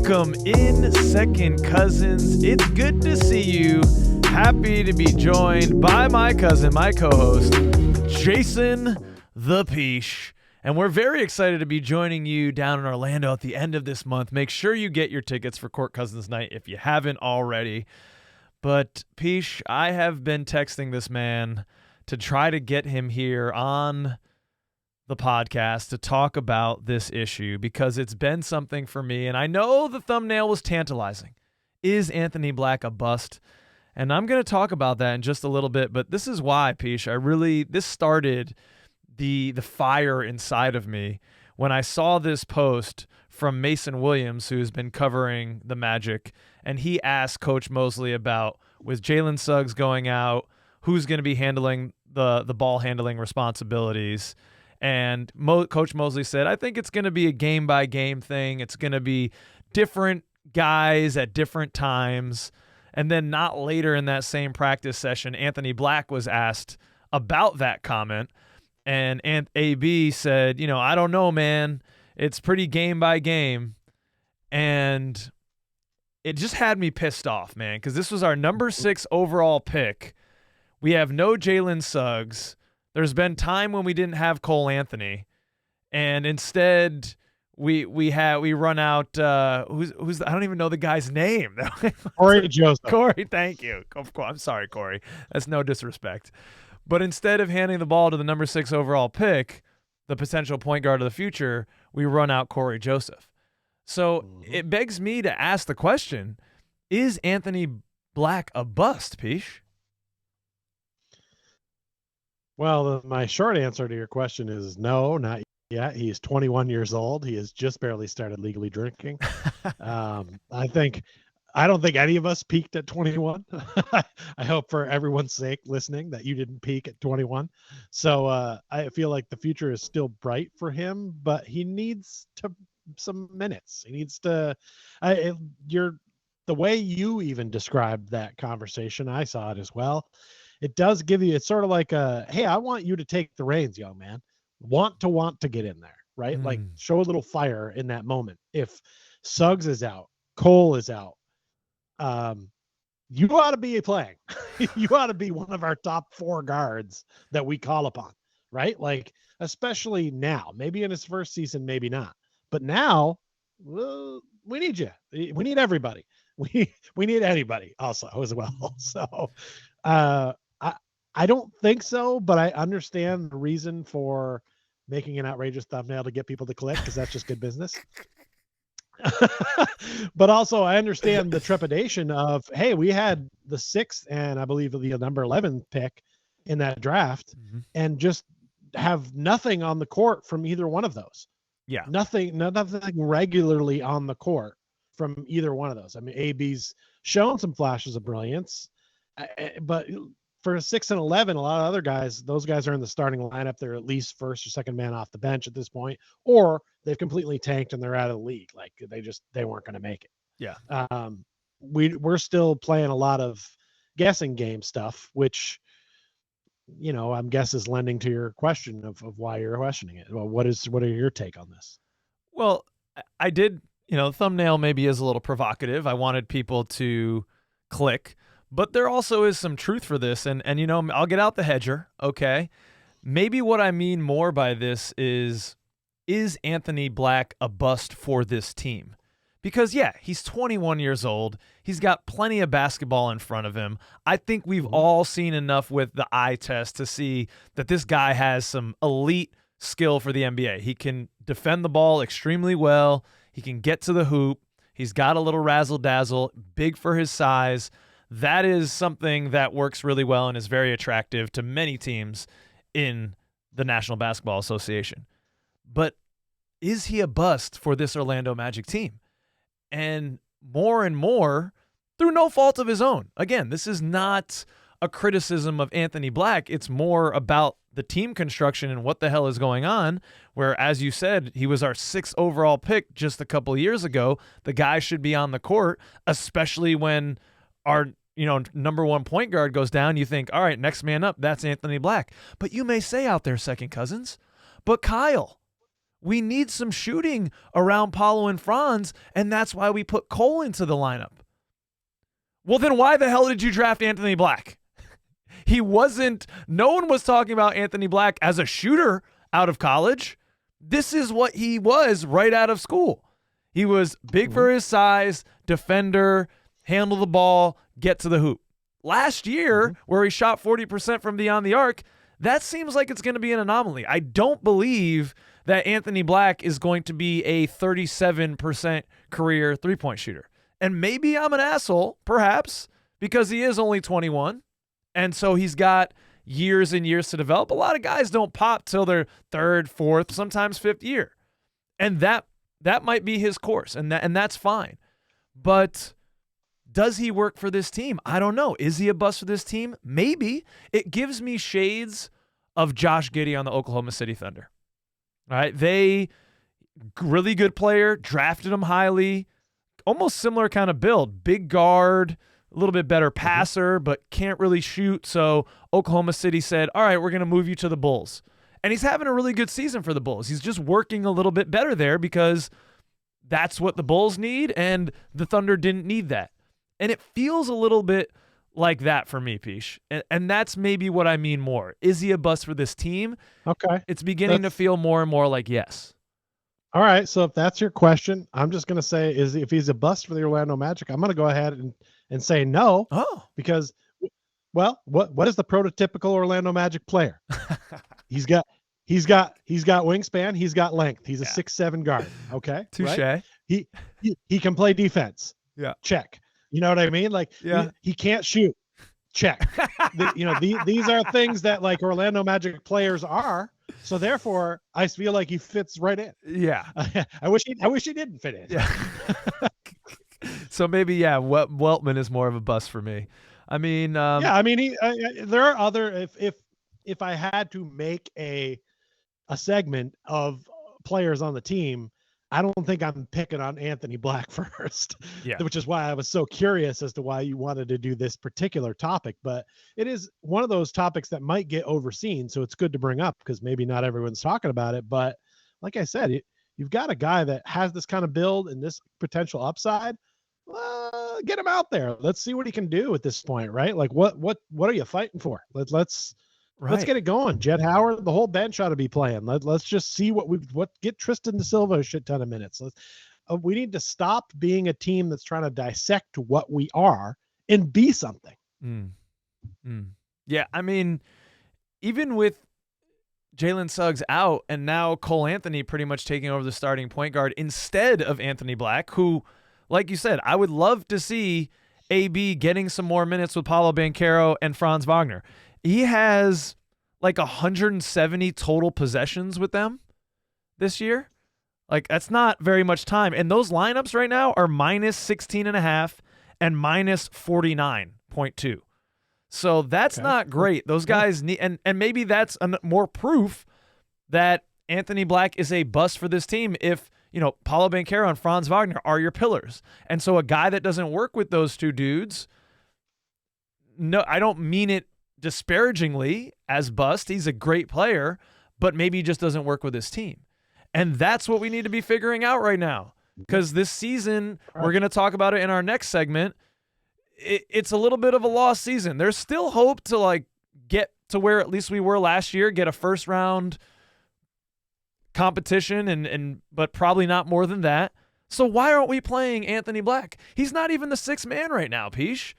Welcome in, second cousins. It's good to see you. Happy to be joined by my cousin, my co-host, Jason the Pich. And we're very excited to be joining you down in Orlando at the end of this month. Make sure you get your tickets for Court Cousins Night if you haven't already. But Pich, I have been texting this man to try to get him here on the podcast to talk about this issue because it's been something for me. And I know the thumbnail was tantalizing. Is Anthony Black a bust? And I'm going to talk about that in just a little bit. But this is why, Pich, this started the fire inside of me when I saw this post from Mason Williams, who's been covering the Magic, and he asked Coach Mosley about, with Jalen Suggs going out, who's going to be handling the ball handling responsibilities. And Coach Mosley said, I think it's going to be a game-by-game thing. It's going to be different guys at different times. And then not later in that same practice session, Anthony Black was asked about that comment. And AB said, I don't know, man. It's pretty game-by-game. And it just had me pissed off, man, because this was our number 6 overall pick. We have no Jalen Suggs. There's been time when we didn't have Cole Anthony, and instead we run out. Who's I don't even know the guy's name. Corey Joseph. Corey, thank you. I'm sorry, Corey. That's no disrespect. But instead of handing the ball to the number 6 overall pick, the potential point guard of the future, we run out Corey Joseph. So it begs me to ask the question: is Anthony Black a bust, Pich? Well, my short answer to your question is no, not yet. He's 21 years old. He has just barely started legally drinking. I don't think any of us peaked at 21. I hope for everyone's sake listening that you didn't peak at 21. So I feel like the future is still bright for him, but he needs some minutes. He needs to. The way you even described that conversation, I saw it as well. It does give you, it's sort of like hey, I want you to take the reins, young man. Want to get in there, right? Like show a little fire in that moment. If Suggs is out, Cole is out, you ought to be playing. You ought to be one of our top 4 guards that we call upon, right? Like, especially now, maybe in his first season, maybe not. But now, well, we need you. We need everybody. We need anybody also as well. So, I don't think so, but I understand the reason for making an outrageous thumbnail to get people to click, because that's just good business. But also I understand the trepidation of, hey, we had the 6th and I believe the number 11 pick in that draft and just have nothing on the court from either one of those. Yeah. Nothing regularly on the court from either one of those. I mean, AB's shown some flashes of brilliance, but for 6 and 11, a lot of other guys, those guys are in the starting lineup. They're at least first or second man off the bench at this point, or they've completely tanked and they're out of the league. Like they weren't going to make it. Yeah. We're still playing a lot of guessing game stuff, which, I'm guess is lending to your question of why you're questioning it. Well, what are your take on this? Well, I did, the thumbnail maybe is a little provocative. I wanted people to click. But there also is some truth for this, and I'll get out the hedger, okay? Maybe what I mean more by this is Anthony Black a bust for this team? Because, yeah, he's 21 years old. He's got plenty of basketball in front of him. I think we've all seen enough with the eye test to see that this guy has some elite skill for the NBA. He can defend the ball extremely well. He can get to the hoop. He's got a little razzle-dazzle, big for his size. That is something that works really well and is very attractive to many teams in the National Basketball Association. But is he a bust for this Orlando Magic team? And more, through no fault of his own. Again, this is not a criticism of Anthony Black. It's more about the team construction and what the hell is going on, where, as you said, he was our 6th overall pick just a couple of years ago. The guy should be on the court, especially when our number 1 point guard goes down. You think, all right, next man up, that's Anthony Black. But you may say out there, second cousins, but Kyle, We need some shooting around Paulo and Franz, and that's why we put Cole into the lineup. Well, then why the hell did you draft Anthony Black? No one was talking about Anthony Black as a shooter out of college. This is what he was right out of school. He was big for his size, defender, handle the ball, get to the hoop. Last year, where he shot 40% from beyond the arc, that seems like it's going to be an anomaly. I don't believe that Anthony Black is going to be a 37% career three-point shooter. And maybe I'm an asshole, perhaps, because he is only 21, and so he's got years and years to develop. A lot of guys don't pop till their third, fourth, sometimes fifth year. And that might be his course, and that's fine. But does he work for this team? I don't know. Is he a bust for this team? Maybe. It gives me shades of Josh Giddey on the Oklahoma City Thunder. All right, they really good player, drafted him highly, almost similar kind of build, big guard, a little bit better passer, but can't really shoot. So Oklahoma City said, all right, we're going to move you to the Bulls. And he's having a really good season for the Bulls. He's just working a little bit better there because that's what the Bulls need, and the Thunder didn't need that. And it feels a little bit like that for me, Pish. And that's maybe what I mean more. Is he a bust for this team? Okay. It's beginning to feel more and more like yes. All right. So if that's your question, I'm just going to say if he's a bust for the Orlando Magic, I'm going to go ahead and say no. Oh. Because, well, what is the prototypical Orlando Magic player? He's got wingspan. He's got length. He's a 6'7" guard. Okay. Touche. Right? He can play defense. Yeah. Check. You know what I mean? Like, he can't shoot. Check. These are things that like Orlando Magic players are. So therefore, I feel like he fits right in. Yeah. I wish he didn't fit in. Yeah. So maybe Weltman is more of a bust for me. I mean, there are other. If I had to make a segment of players on the team, I don't think I'm picking on Anthony Black first, which is why I was so curious as to why you wanted to do this particular topic. But it is one of those topics that might get overseen, so it's good to bring up because maybe not everyone's talking about it. But like I said, you've got a guy that has this kind of build and this potential upside. Get him out there. Let's see what he can do at this point, right? Like what are you fighting for? Let's get it going. Jet Howard, the whole bench ought to be playing. Let's just see get Tristan da Silva a shit ton of minutes. We need to stop being a team that's trying to dissect what we are and be something. Yeah, I mean, even with Jalen Suggs out and now Cole Anthony pretty much taking over the starting point guard instead of Anthony Black, who, like you said, I would love to see AB getting some more minutes with Paolo Banchero and Franz Wagner. He has like 170 total possessions with them this year. Like, that's not very much time. And those lineups right now are minus 16.5 and minus 49.2. So that's not great. Those guys need, and maybe that's more proof that Anthony Black is a bust for this team if, Paolo Banchero and Franz Wagner are your pillars. And so a guy that doesn't work with those two dudes, no, I don't mean it disparagingly as bust. He's a great player, but maybe he just doesn't work with his team. And that's what we need to be figuring out right now. Because this season, we're going to talk about it in our next segment, it's a little bit of a lost season. There's still hope to get to where at least we were last year, get a first round competition, but probably not more than that. So why aren't we playing Anthony Black? He's not even the sixth man right now, Pish.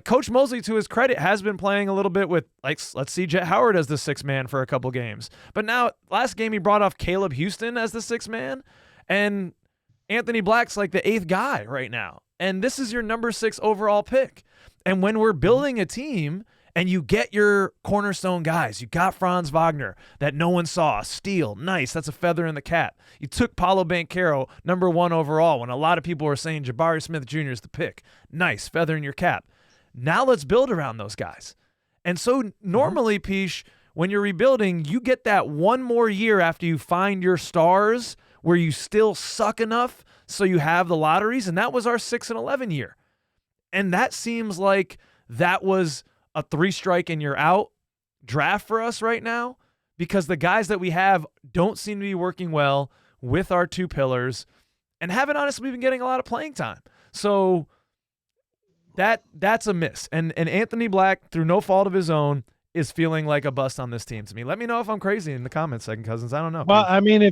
Coach Mosley, to his credit, has been playing a little bit with, let's see Jet Howard as the sixth man for a couple games. But now, last game, he brought off Caleb Houston as the sixth man, and Anthony Black's like the eighth guy right now. And this is your number 6 overall pick. And when we're building a team and you get your cornerstone guys, you got Franz Wagner that no one saw, steal, nice, that's a feather in the cap. You took Paolo Banchero, number 1 overall, when a lot of people were saying Jabari Smith Jr. is the pick. Nice, feather in your cap. Now let's build around those guys. And so normally, Pish, when you're rebuilding, you get that one more year after you find your stars where you still suck enough so you have the lotteries, and that was our 6-11 year. And that seems like that was a 3-strike and you're out draft for us right now because the guys that we have don't seem to be working well with our two pillars and haven't honestly been getting a lot of playing time. So that's a miss. And Anthony Black, through no fault of his own, is feeling like a bust on this team to me. Let me know if I'm crazy in the comments, Second Cousins. I don't know. Well, I mean,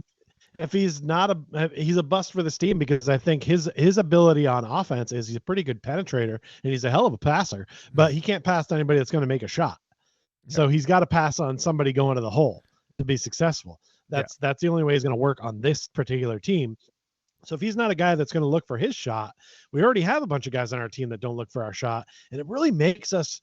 if he's not he's a bust for this team, because I think his ability on offense is he's a pretty good penetrator and he's a hell of a passer, but he can't pass to anybody that's going to make a shot. So he's got to pass on somebody going to the hole to be successful. That's the only way he's going to work on this particular team. So if he's not a guy that's going to look for his shot, we already have a bunch of guys on our team that don't look for our shot, and it really makes us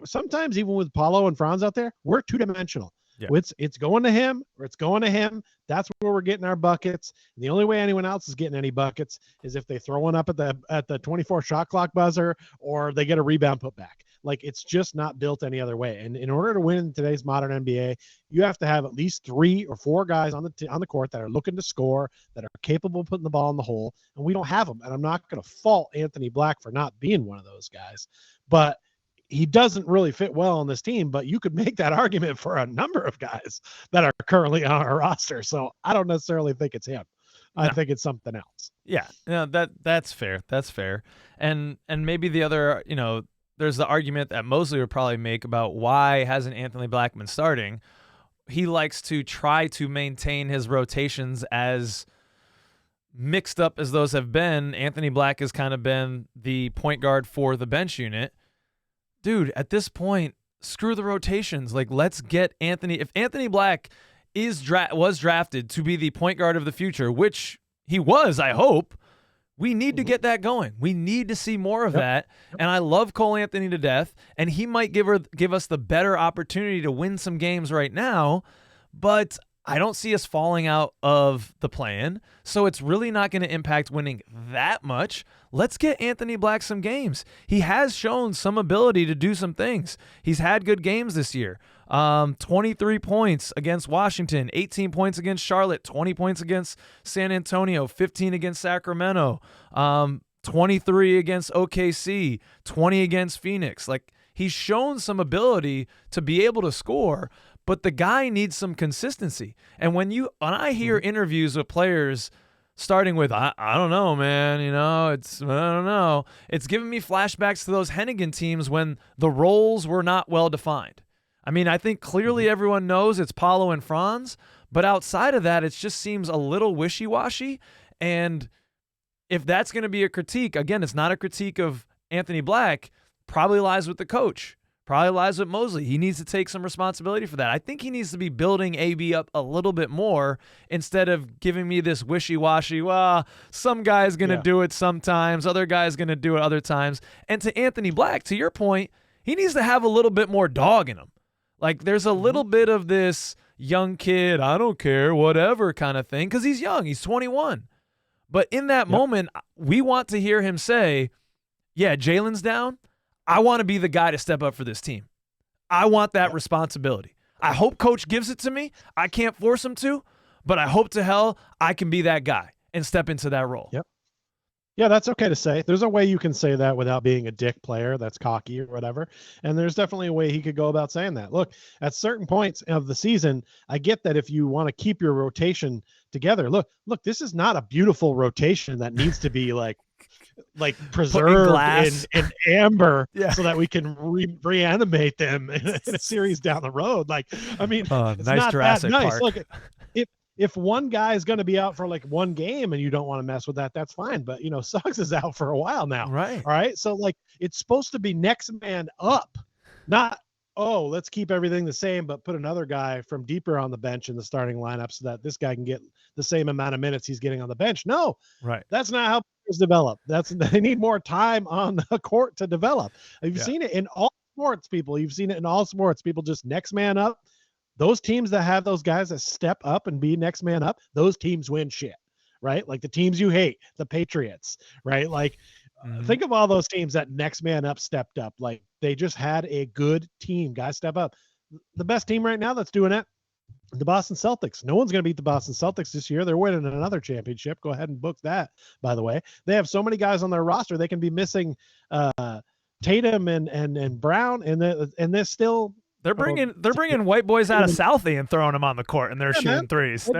sometimes, even with Paulo and Franz out there, we're two-dimensional. Yeah. It's going to him or it's going to him. That's where we're getting our buckets. And the only way anyone else is getting any buckets is if they throw one up at the 24 shot clock buzzer or they get a rebound put back. Like, it's just not built any other way. And in order to win in today's modern NBA, you have to have at least 3 or 4 guys on the court that are looking to score, that are capable of putting the ball in the hole. And we don't have them. And I'm not going to fault Anthony Black for not being one of those guys, but he doesn't really fit well on this team. But you could make that argument for a number of guys that are currently on our roster. So I don't necessarily think it's him. I think it's something else. Yeah, that's fair. That's fair. And maybe the other, there's the argument that Mosley would probably make about why hasn't Anthony Black been starting. He likes to try to maintain his rotations as mixed up as those have been. Anthony Black has kind of been the point guard for the bench unit. Dude, at this point, screw the rotations. Like, let's get Anthony. If Anthony Black was drafted to be the point guard of the future, which he was, I hope, we need to get that going. We need to see more of that. And I love Cole Anthony to death, and he might give us the better opportunity to win some games right now, but I don't see us falling out of the plan, so it's really not going to impact winning that much. Let's get Anthony Black some games. He has shown some ability to do some things. He's had good games this year. 23 points against Washington, 18 points against Charlotte, 20 points against San Antonio, 15 against Sacramento, 23 against OKC, 20 against Phoenix. Like, he's shown some ability to be able to score, but the guy needs some consistency. And when I hear interviews with players starting with, I don't know, man, I don't know. It's giving me flashbacks to those Hennigan teams when the roles were not well defined. I mean, I think clearly everyone knows it's Paulo and Franz, but outside of that, it just seems a little wishy-washy. And if that's going to be a critique, again, it's not a critique of Anthony Black, probably lies with the coach, probably lies with Mosley. He needs to take some responsibility for that. I think he needs to be building AB up a little bit more instead of giving me this wishy-washy, some guy's going to do it sometimes, other guy's going to do it other times. And to Anthony Black, to your point, he needs to have a little bit more dog in him. Like, there's a little bit of this young kid, I don't care, whatever kind of thing, because he's young. He's 21. But in that moment, we want to hear him say, yeah, Jalen's down. I want to be the guy to step up for this team. I want that responsibility. I hope coach gives it to me. I can't force him to, but I hope to hell I can be that guy and step into that role. Yep. Yeah, that's okay to say. There's a way you can say that without being a dick player that's cocky or whatever. And there's definitely a way he could go about saying that. Look, at certain points of the season, I get that if you want to keep your rotation together, look, this is not a beautiful rotation that needs to be like preserved in amber so that we can reanimate them in a series down the road. Like, I mean, it's nice not Jurassic that nice. Park. Look, if one guy is going to be out for like one game and you don't want to mess with that, that's fine. But, Suggs is out for a while now. Right. All right. So, like, it's supposed to be next man up, not, let's keep everything the same, but put another guy from deeper on the bench in the starting lineup so that this guy can get the same amount of minutes he's getting on the bench. No, right. That's not how players develop. They need more time on the court to develop. You've seen it in all sports, people. You've seen it in all sports. People just next man up. Those teams that have those guys that step up and be next man up, those teams win shit, right? Like the teams you hate, the Patriots, right? Like, think of all those teams that next man up stepped up. Like, they just had a good team. Guys step up. The best team right now that's doing it, the Boston Celtics. No one's going to beat the Boston Celtics this year. They're winning another championship. Go ahead and book that, by the way. They have so many guys on their roster. They can be missing Tatum and Brown, and they're still – They're bringing white boys out of Southie and throwing them on the court, and they're shooting threes.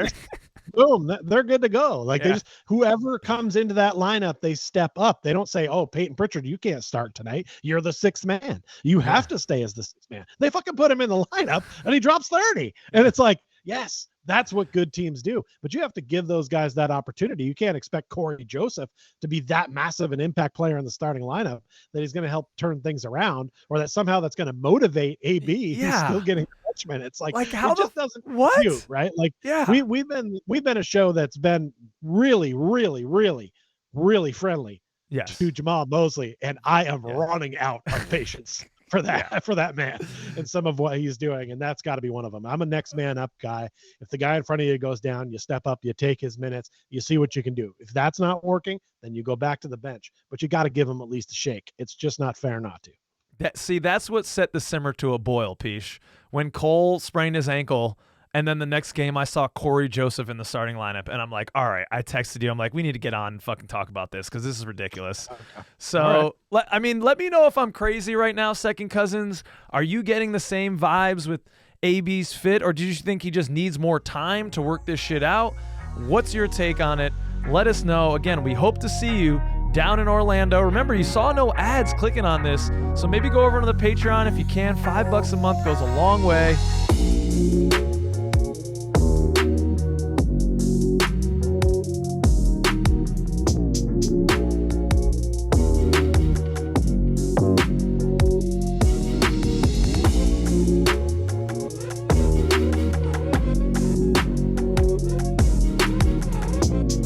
boom, they're good to go. Like they Yeah. just, whoever comes into that lineup, they step up. They don't say, "Oh, Peyton Pritchard, you can't start tonight. You're the sixth man. You have to stay as the sixth man." They fucking put him in the lineup and he drops 30. And it's like, yes, that's what good teams do. But you have to give those guys that opportunity. You can't expect Corey Joseph to be that massive an impact player in the starting lineup that he's going to help turn things around, or that somehow that's going to motivate AB. He's still getting Richmond. It's like how it just doesn't what? compute, right? Like Yeah. we've been a show that's been really, really, really, really friendly to Jamal Mosley, and I am running out of patience for that man and some of what he's doing, and that's got to be one of them. I'm a next man up guy. If the guy in front of you goes down, you step up, you take his minutes, you see what you can do. If that's not working, then you go back to the bench, but you got to give him at least a shake. It's just not fair not to. That's what set the simmer to a boil, Pish. When Cole sprained his ankle, and then the next game I saw Corey Joseph in the starting lineup, and I'm like, all right, I texted you. I'm like, we need to get on and fucking talk about this because this is ridiculous. Okay. So, let me know if I'm crazy right now, Second Cousins. Are you getting the same vibes with AB's fit, or do you think he just needs more time to work this shit out? What's your take on it? Let us know. Again, we hope to see you down in Orlando. Remember, you saw no ads clicking on this, so maybe go over to the Patreon if you can. $5 a month goes a long way.